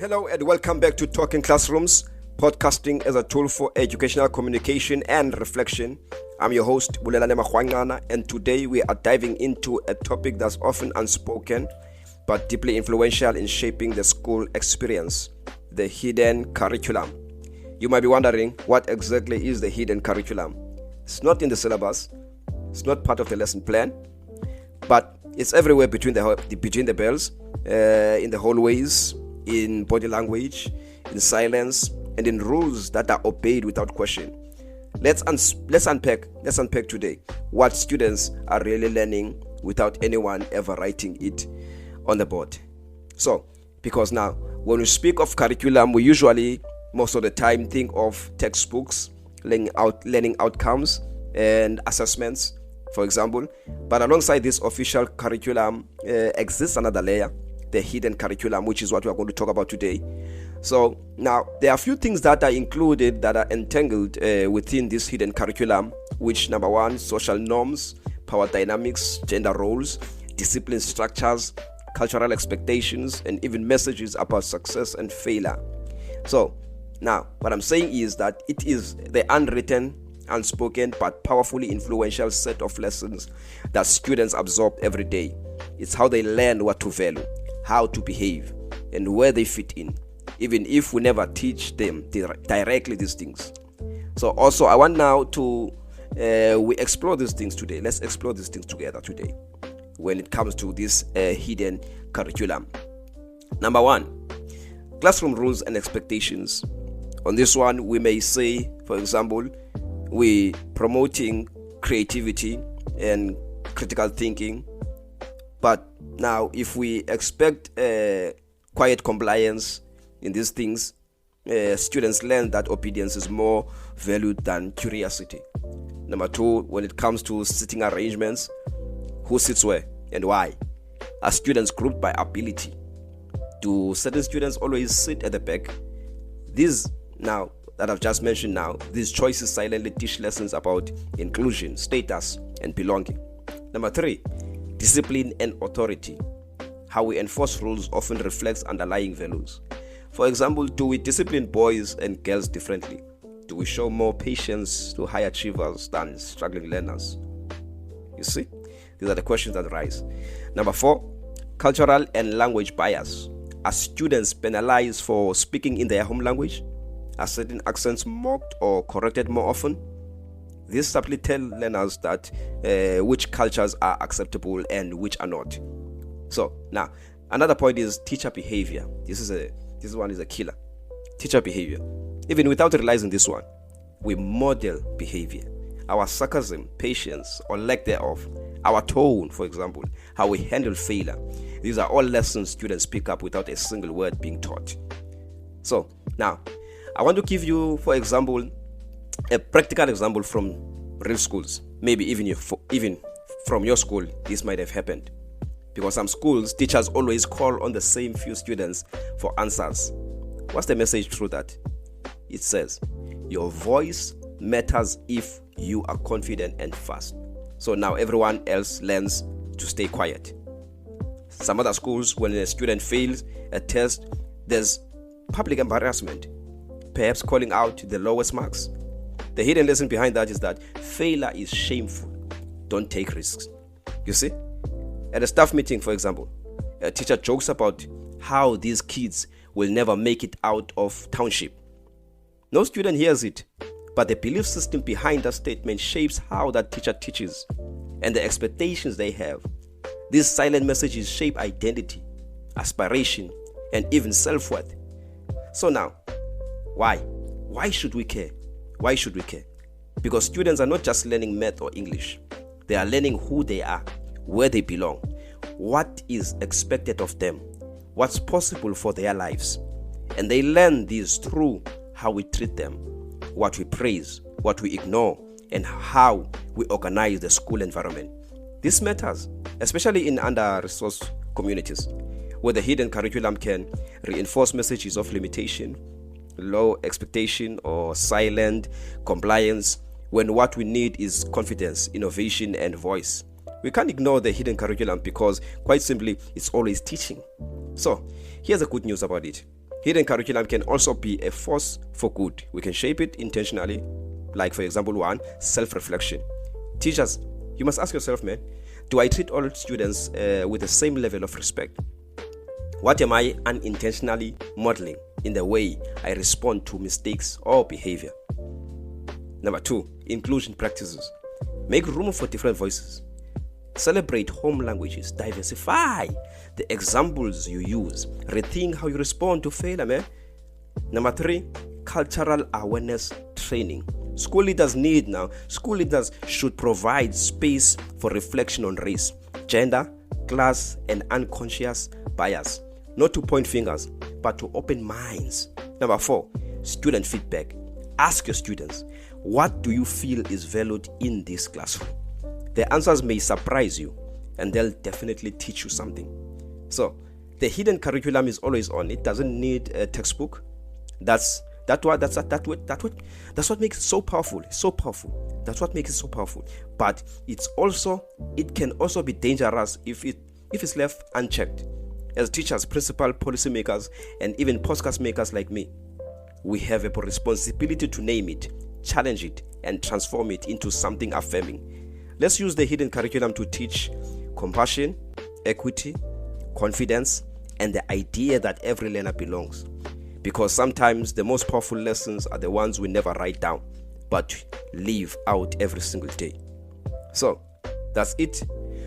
Hello and welcome back to Talking Classrooms, podcasting as a tool for educational communication and reflection. I'm your host, Bulelani Marwanqana, and today we are diving into a topic that's often unspoken but deeply influential in shaping the school experience, the hidden curriculum. You might be wondering, what exactly is the hidden curriculum? It's not in the syllabus, it's not part of the lesson plan, but it's everywhere between the bells, in the hallways, in body language, in silence, and in rules that are obeyed without question. Let's unpack today what students are really learning without anyone ever writing it on the board. So, because now when we speak of curriculum, we usually most of the time think of textbooks, learning outcomes, and assessments, for example. But alongside this official curriculum exists another layer, the hidden curriculum, which is what we are going to talk about today. So now there are a few things that are included, that are entangled within this hidden curriculum, which number one, social norms, power dynamics, gender roles, discipline structures, cultural expectations, and even messages about success and failure. So now what I'm saying is that it is the unwritten, unspoken, but powerfully influential set of lessons that students absorb every day. It's how they learn what to value, how to behave, and where they fit in, even if we never teach them directly these things. So also I want now to we explore these things today. Let's explore these things together today when it comes to this hidden curriculum. Number one, classroom rules and expectations. On this one, we may say, for example, we promoting creativity and critical thinking. But now, if we expect quiet compliance in these things, students learn that obedience is more valued than curiosity. Number two, when it comes to sitting arrangements, who sits where and why? Are students grouped by ability? Do certain students always sit at the back? These now that I've just mentioned now, these choices silently teach lessons about inclusion, status, and belonging. Number three, discipline and authority. How we enforce rules often reflects underlying values. For example, do we discipline boys and girls differently? Do we show more patience to high achievers than struggling learners? You see, these are the questions that rise. Number four, cultural and language bias. Are students penalized for speaking in their home language? Are certain accents mocked or corrected more often? This subtly tell learners that which cultures are acceptable and which are not. So now, another point is teacher behavior. This one is a killer. Teacher behavior. Even without realizing this one, we model behavior. Our sarcasm, patience, or lack thereof. Our tone, for example, how we handle failure. These are all lessons students pick up without a single word being taught. So now, I want to give you, for example, a practical example from real schools. Maybe even from your school, this might have happened. Because some schools, teachers always call on the same few students for answers. What's the message through that? It says, your voice matters if you are confident and fast. So now everyone else learns to stay quiet. Some other schools, when a student fails a test, there's public embarrassment, perhaps calling out the lowest marks. The hidden lesson behind that is that failure is shameful. Don't take risks. You see? At a staff meeting, for example, a teacher jokes about how these kids will never make it out of township. No student hears it, but the belief system behind that statement shapes how that teacher teaches and the expectations they have. These silent messages shape identity, aspiration, and even self-worth. So now, why? Why should we care? Why should we care? Because students are not just learning math or English. They are learning who they are, where they belong, what is expected of them, what's possible for their lives. And they learn this through how we treat them, what we praise, what we ignore, and how we organize the school environment. This matters, especially in under-resourced communities, where the hidden curriculum can reinforce messages of limitation, low expectation, or silent compliance, when what we need is confidence, innovation, and voice. We can't ignore the hidden curriculum because, quite simply, it's always teaching. So, here's the good news about it. Hidden curriculum can also be a force for good. We can shape it intentionally, like for example, one, self-reflection. Teachers, you must ask yourself, man, do I treat all students with the same level of respect? What am I unintentionally modeling in the way I respond to mistakes or behavior? Number two, inclusion practices. Make room for different voices. Celebrate home languages. Diversify the examples you use. Rethink how you respond to failure, man. Number three, cultural awareness training. School leaders should provide space for reflection on race, gender, class, and unconscious bias. Not to point fingers, but to open minds. Number four, student feedback. Ask your students, what do you feel is valued in this classroom? The answers may surprise you, and they'll definitely teach you something. So, the hidden curriculum is always on. It doesn't need a textbook. That's what makes it so powerful. It's so powerful. That's what makes it so powerful. But it can also be dangerous if it's left unchecked. As teachers, principals, policymakers, and even podcast makers like me, we have a responsibility to name it, challenge it, and transform it into something affirming. Let's use the hidden curriculum to teach compassion, equity, confidence, and the idea that every learner belongs. Because sometimes the most powerful lessons are the ones we never write down, but live out every single day. So, that's it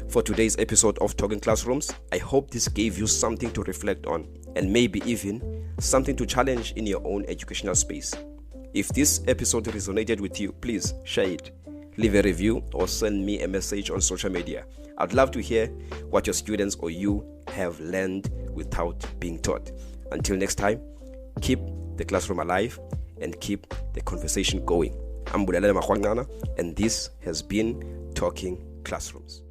for today's episode of Talking Classrooms. I hope this gave you something to reflect on, and maybe even something to challenge in your own educational space. If this episode resonated with you, please share it. Leave a review or send me a message on social media. I'd love to hear what your students or you have learned without being taught. Until next time, keep the classroom alive and keep the conversation going. I'm Bulelani Marwanqana, and this has been Talking Classrooms.